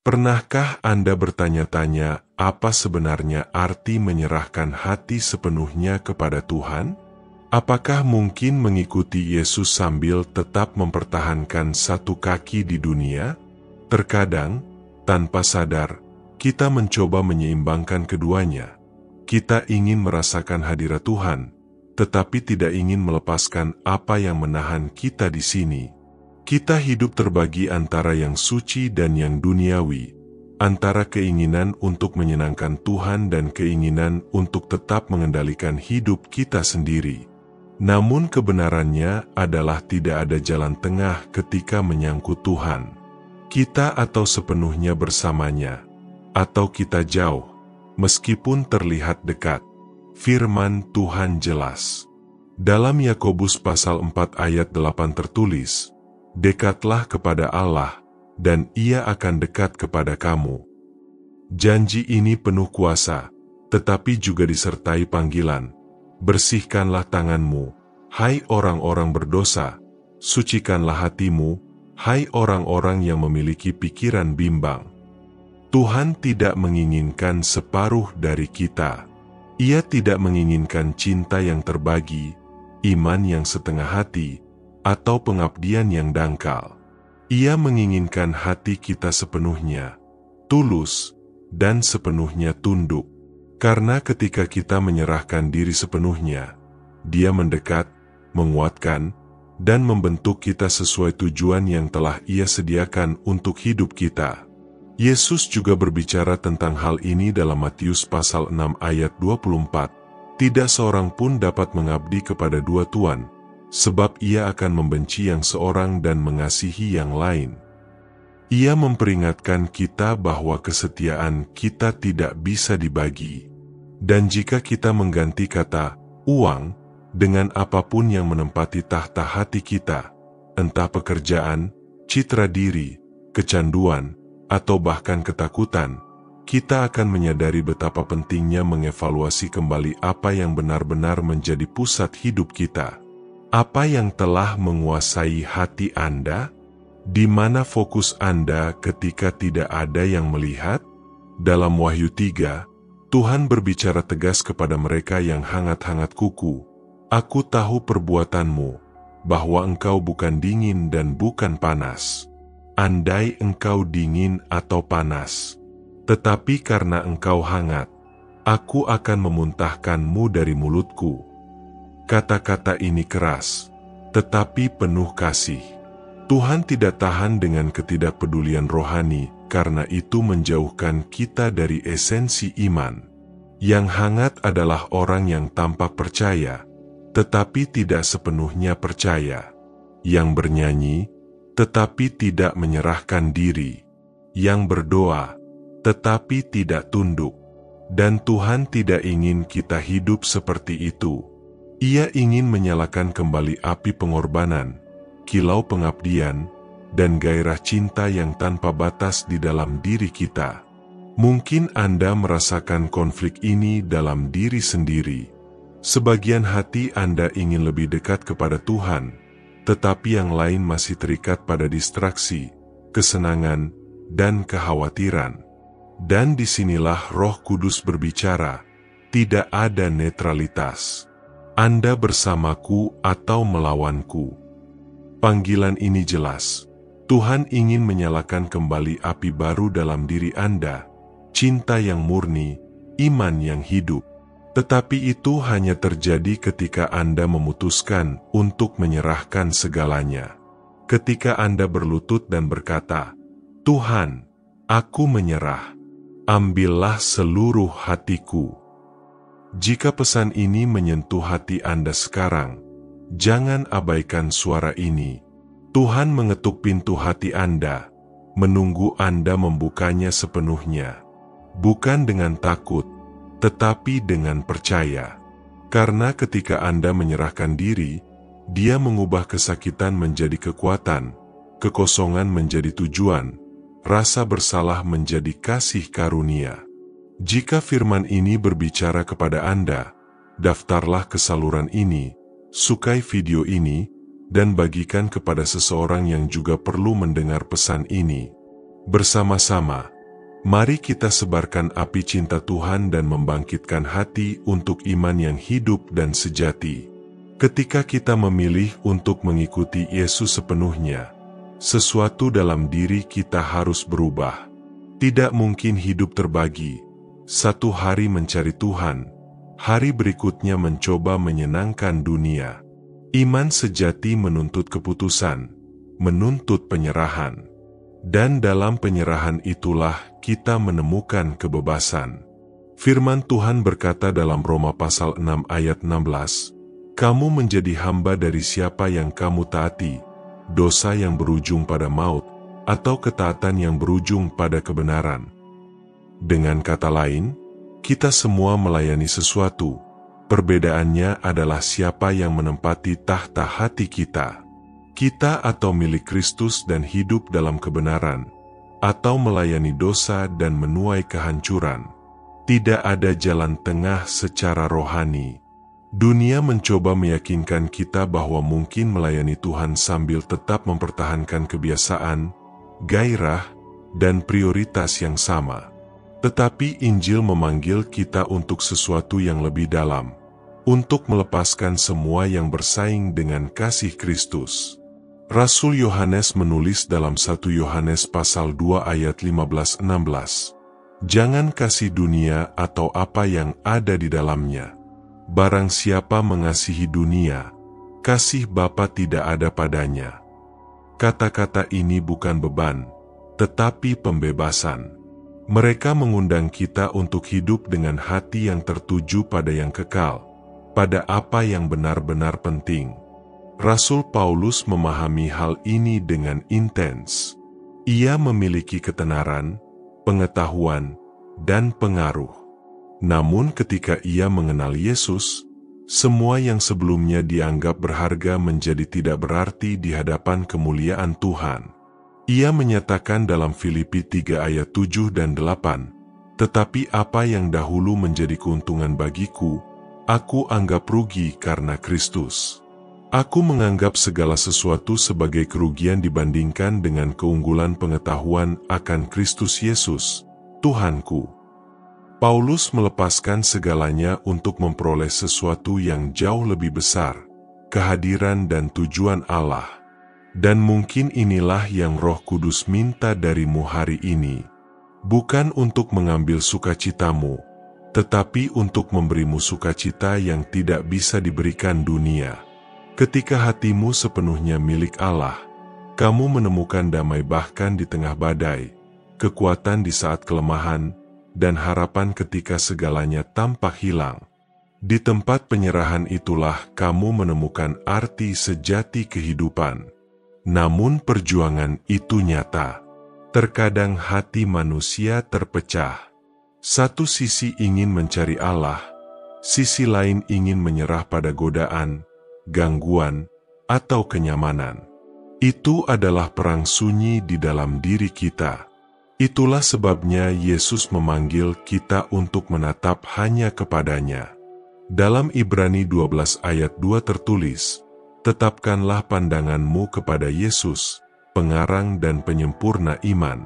Pernahkah Anda bertanya-tanya apa sebenarnya arti menyerahkan hati sepenuhnya kepada Tuhan? Apakah mungkin mengikuti Yesus sambil tetap mempertahankan satu kaki di dunia? Terkadang, tanpa sadar, kita mencoba menyeimbangkan keduanya. Kita ingin merasakan hadirat Tuhan, tetapi tidak ingin melepaskan apa yang menahan kita di sini. Kita hidup terbagi antara yang suci dan yang duniawi, antara keinginan untuk menyenangkan Tuhan dan keinginan untuk tetap mengendalikan hidup kita sendiri. Namun kebenarannya adalah tidak ada jalan tengah ketika menyangkut Tuhan. Kita atau sepenuhnya bersamanya, atau kita jauh, meskipun terlihat dekat. Firman Tuhan jelas. Dalam Yakobus pasal 4 ayat 8 tertulis, "Dekatlah kepada Allah, dan Ia akan dekat kepada kamu." Janji ini penuh kuasa, tetapi juga disertai panggilan. Bersihkanlah tanganmu, hai orang-orang berdosa, sucikanlah hatimu, hai orang-orang yang memiliki pikiran bimbang. Tuhan tidak menginginkan separuh dari kita. Ia tidak menginginkan cinta yang terbagi, iman yang setengah hati, atau pengabdian yang dangkal. Ia menginginkan hati kita sepenuhnya, tulus, dan sepenuhnya tunduk. Karena ketika kita menyerahkan diri sepenuhnya, Dia mendekat, menguatkan, dan membentuk kita sesuai tujuan yang telah Ia sediakan untuk hidup kita. Yesus juga berbicara tentang hal ini dalam Matius pasal 6 ayat 24. Tidak seorang pun dapat mengabdi kepada dua tuan, sebab ia akan membenci yang seorang dan mengasihi yang lain. Ia memperingatkan kita bahwa kesetiaan kita tidak bisa dibagi. Dan jika kita mengganti kata uang dengan apapun yang menempati tahta hati kita, entah pekerjaan, citra diri, kecanduan, atau bahkan ketakutan, kita akan menyadari betapa pentingnya mengevaluasi kembali apa yang benar-benar menjadi pusat hidup kita. Apa yang telah menguasai hati Anda? Di mana fokus Anda ketika tidak ada yang melihat? Dalam Wahyu 3, Tuhan berbicara tegas kepada mereka yang hangat-hangat kuku. Aku tahu perbuatanmu, bahwa engkau bukan dingin dan bukan panas. Andai engkau dingin atau panas, tetapi karena engkau hangat, aku akan memuntahkanmu dari mulutku. Kata-kata ini keras, tetapi penuh kasih. Tuhan tidak tahan dengan ketidakpedulian rohani, karena itu menjauhkan kita dari esensi iman. Yang hangat adalah orang yang tampak percaya, tetapi tidak sepenuhnya percaya. Yang bernyanyi, tetapi tidak menyerahkan diri. Yang berdoa, tetapi tidak tunduk. Dan Tuhan tidak ingin kita hidup seperti itu. Ia ingin menyalakan kembali api pengorbanan, kilau pengabdian, dan gairah cinta yang tanpa batas di dalam diri kita. Mungkin Anda merasakan konflik ini dalam diri sendiri. Sebagian hati Anda ingin lebih dekat kepada Tuhan, tetapi yang lain masih terikat pada distraksi, kesenangan, dan kekhawatiran. Dan disinilah Roh Kudus berbicara, tidak ada netralitas. Anda bersamaku atau melawanku. Panggilan ini jelas. Tuhan ingin menyalakan kembali api baru dalam diri Anda, cinta yang murni, iman yang hidup. Tetapi itu hanya terjadi ketika Anda memutuskan untuk menyerahkan segalanya. Ketika Anda berlutut dan berkata, "Tuhan, aku menyerah. Ambillah seluruh hatiku." Jika pesan ini menyentuh hati Anda sekarang, jangan abaikan suara ini. Tuhan mengetuk pintu hati Anda, menunggu Anda membukanya sepenuhnya. Bukan dengan takut, tetapi dengan percaya. Karena ketika Anda menyerahkan diri, Dia mengubah kesakitan menjadi kekuatan, kekosongan menjadi tujuan, rasa bersalah menjadi kasih karunia. Jika firman ini berbicara kepada Anda, daftarlah ke saluran ini, sukai video ini, dan bagikan kepada seseorang yang juga perlu mendengar pesan ini. Bersama-sama, Mari kita sebarkan api cinta Tuhan dan membangkitkan hati untuk iman yang hidup dan sejati. Ketika kita memilih untuk mengikuti Yesus sepenuhnya, sesuatu dalam diri kita harus berubah. Tidak mungkin hidup terbagi, satu hari mencari Tuhan, hari berikutnya mencoba menyenangkan dunia. Iman sejati menuntut keputusan, menuntut penyerahan. Dan dalam penyerahan itulah kita menemukan kebebasan. Firman Tuhan berkata dalam Roma pasal 6 ayat 16, "Kamu menjadi hamba dari siapa yang kamu taati, dosa yang berujung pada maut, atau ketaatan yang berujung pada kebenaran." Dengan kata lain, kita semua melayani sesuatu. Perbedaannya adalah siapa yang menempati tahta hati kita. Kita atau milik Kristus dan hidup dalam kebenaran, atau melayani dosa dan menuai kehancuran. Tidak ada jalan tengah secara rohani. Dunia mencoba meyakinkan kita bahwa mungkin melayani Tuhan sambil tetap mempertahankan kebiasaan, gairah, dan prioritas yang sama. Tetapi Injil memanggil kita untuk sesuatu yang lebih dalam, untuk melepaskan semua yang bersaing dengan kasih Kristus. Rasul Yohanes menulis dalam 1 Yohanes pasal 2 ayat 15-16, "Jangan kasih dunia atau apa yang ada di dalamnya. Barang siapa mengasihi dunia, kasih Bapa tidak ada padanya." Kata-kata ini bukan beban, tetapi pembebasan. Mereka mengundang kita untuk hidup dengan hati yang tertuju pada yang kekal, pada apa yang benar-benar penting. Rasul Paulus memahami hal ini dengan intens. Ia memiliki ketenaran, pengetahuan, dan pengaruh. Namun ketika ia mengenal Yesus, semua yang sebelumnya dianggap berharga menjadi tidak berarti di hadapan kemuliaan Tuhan. Ia menyatakan dalam Filipi 3 ayat 7 dan 8, "Tetapi apa yang dahulu menjadi keuntungan bagiku, aku anggap rugi karena Kristus. Aku menganggap segala sesuatu sebagai kerugian dibandingkan dengan keunggulan pengetahuan akan Kristus Yesus, Tuhanku." Paulus melepaskan segalanya untuk memperoleh sesuatu yang jauh lebih besar, kehadiran dan tujuan Allah. Dan mungkin inilah yang Roh Kudus minta darimu hari ini, bukan untuk mengambil sukacitamu, tetapi untuk memberimu sukacita yang tidak bisa diberikan dunia. Ketika hatimu sepenuhnya milik Allah, kamu menemukan damai bahkan di tengah badai, kekuatan di saat kelemahan, dan harapan ketika segalanya tampak hilang. Di tempat penyerahan itulah kamu menemukan arti sejati kehidupan. Namun perjuangan itu nyata. Terkadang hati manusia terpecah. Satu sisi ingin mencari Allah, sisi lain ingin menyerah pada godaan, gangguan, atau kenyamanan. Itu adalah perang sunyi di dalam diri kita. Itulah sebabnya Yesus memanggil kita untuk menatap hanya kepadanya. Dalam Ibrani 12 ayat 2 tertulis, "Tetapkanlah pandanganmu kepada Yesus, pengarang dan penyempurna iman."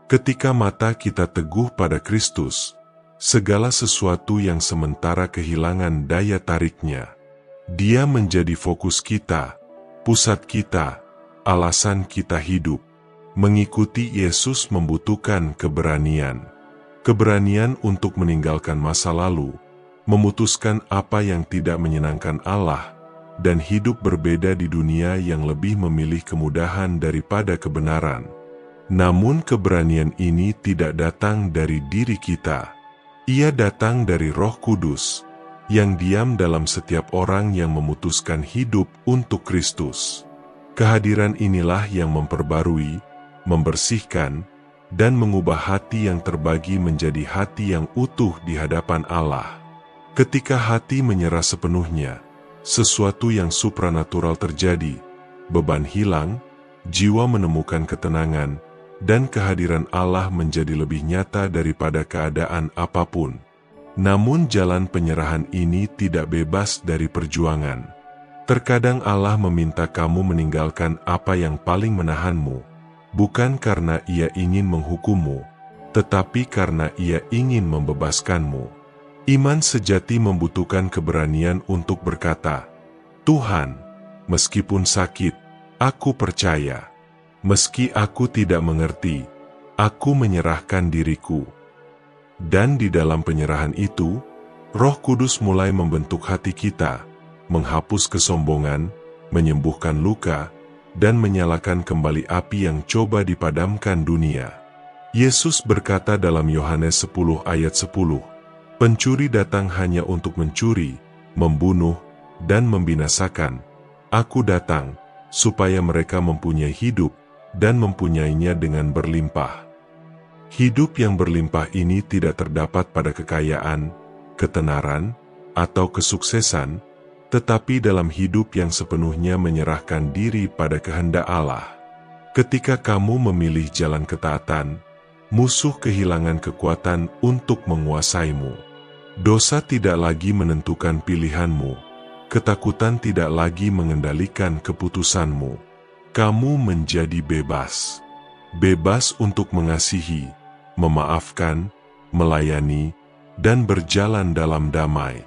Ketika mata kita teguh pada Kristus, segala sesuatu yang sementara kehilangan daya tariknya. Dia menjadi fokus kita, pusat kita, alasan kita hidup. Mengikuti Yesus membutuhkan keberanian. Keberanian untuk meninggalkan masa lalu, memutuskan apa yang tidak menyenangkan Allah, dan hidup berbeda di dunia yang lebih memilih kemudahan daripada kebenaran. Namun keberanian ini tidak datang dari diri kita. Ia datang dari Roh Kudus, yang diam dalam setiap orang yang memutuskan hidup untuk Kristus. Kehadiran inilah yang memperbarui, membersihkan, dan mengubah hati yang terbagi menjadi hati yang utuh di hadapan Allah. Ketika hati menyerah sepenuhnya, sesuatu yang supranatural terjadi, beban hilang, jiwa menemukan ketenangan, dan kehadiran Allah menjadi lebih nyata daripada keadaan apapun. Namun jalan penyerahan ini tidak bebas dari perjuangan. Terkadang Allah meminta kamu meninggalkan apa yang paling menahanmu, bukan karena Ia ingin menghukummu, tetapi karena Ia ingin membebaskanmu. Iman sejati membutuhkan keberanian untuk berkata, "Tuhan, meskipun sakit, aku percaya. Meski aku tidak mengerti, aku menyerahkan diriku." Dan di dalam penyerahan itu, Roh Kudus mulai membentuk hati kita, menghapus kesombongan, menyembuhkan luka, dan menyalakan kembali api yang coba dipadamkan dunia. Yesus berkata dalam Yohanes 10 ayat 10, "Pencuri datang hanya untuk mencuri, membunuh, dan membinasakan. Aku datang, supaya mereka mempunyai hidup, dan mempunyainya dengan berlimpah." Hidup yang berlimpah ini tidak terdapat pada kekayaan, ketenaran, atau kesuksesan, tetapi dalam hidup yang sepenuhnya menyerahkan diri pada kehendak Allah. Ketika kamu memilih jalan ketaatan, musuh kehilangan kekuatan untuk menguasaimu. Dosa tidak lagi menentukan pilihanmu, ketakutan tidak lagi mengendalikan keputusanmu. Kamu menjadi bebas. Bebas untuk mengasihi, memaafkan, melayani, dan berjalan dalam damai.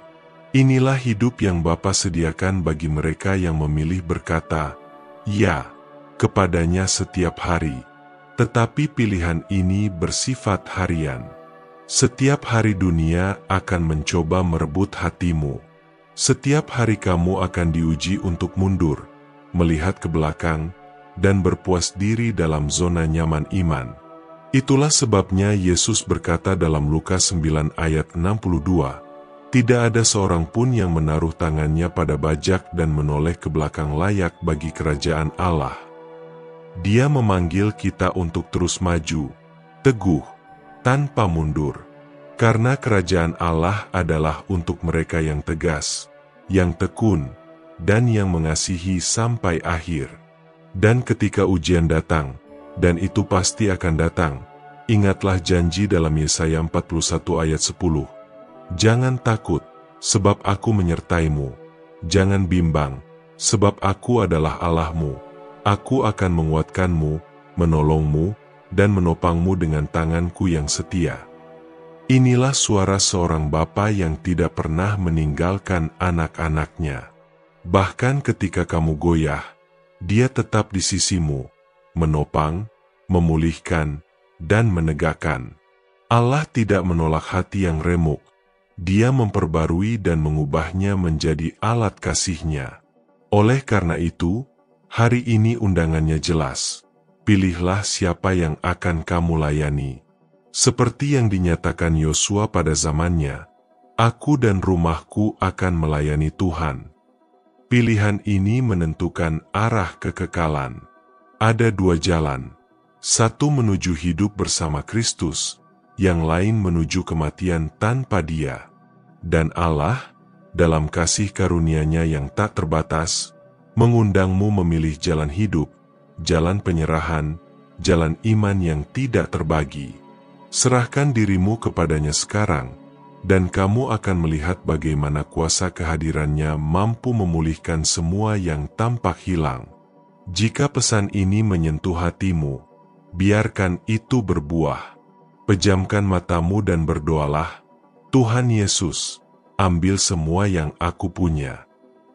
Inilah hidup yang Bapa sediakan bagi mereka yang memilih berkata, "Ya," kepadanya setiap hari. Tetapi pilihan ini bersifat harian. Setiap hari dunia akan mencoba merebut hatimu. Setiap hari kamu akan diuji untuk mundur, melihat ke belakang, dan berpuas diri dalam zona nyaman iman. Itulah sebabnya Yesus berkata dalam Lukas 9 ayat 62, "Tidak ada seorang pun yang menaruh tangannya pada bajak dan menoleh ke belakang layak bagi kerajaan Allah." Dia memanggil kita untuk terus maju, teguh, tanpa mundur. Karena kerajaan Allah adalah untuk mereka yang tegas, yang tekun, dan yang mengasihi sampai akhir. Dan ketika ujian datang, dan itu pasti akan datang, ingatlah janji dalam Yesaya 41 ayat 10. "Jangan takut, sebab aku menyertaimu. Jangan bimbang, sebab aku adalah Allahmu. Aku akan menguatkanmu, menolongmu, dan menopangmu dengan tanganku yang setia." Inilah suara seorang bapa yang tidak pernah meninggalkan anak-anaknya. Bahkan ketika kamu goyah, Dia tetap di sisimu, menopang, memulihkan, dan menegakkan. Allah tidak menolak hati yang remuk. Dia memperbarui dan mengubahnya menjadi alat kasih-Nya. Oleh karena itu, hari ini undangannya jelas. Pilihlah siapa yang akan kamu layani. Seperti yang dinyatakan Yosua pada zamannya, "Aku dan rumahku akan melayani Tuhan." Pilihan ini menentukan arah kekekalan. Ada dua jalan. Satu menuju hidup bersama Kristus, yang lain menuju kematian tanpa Dia. Dan Allah, dalam kasih karunia-Nya yang tak terbatas, mengundangmu memilih jalan hidup, jalan penyerahan, jalan iman yang tidak terbagi. Serahkan dirimu kepadanya sekarang, dan kamu akan melihat bagaimana kuasa kehadirannya mampu memulihkan semua yang tampak hilang. Jika pesan ini menyentuh hatimu, biarkan itu berbuah. Pejamkan matamu dan berdoalah, "Tuhan Yesus, ambil semua yang aku punya.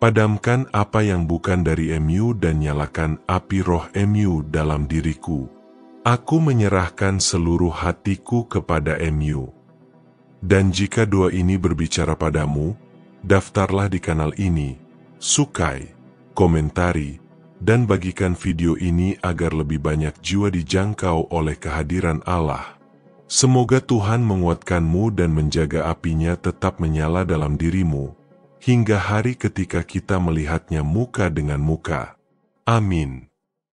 Padamkan apa yang bukan dari MU dan nyalakan api roh MU dalam diriku. Aku menyerahkan seluruh hatiku kepada MU." Dan jika doa ini berbicara padamu, daftarlah di kanal ini, sukai, komentari, dan bagikan video ini agar lebih banyak jiwa dijangkau oleh kehadiran Allah. Semoga Tuhan menguatkanmu dan menjaga apinya tetap menyala dalam dirimu, hingga hari ketika kita melihatnya muka dengan muka. Amin.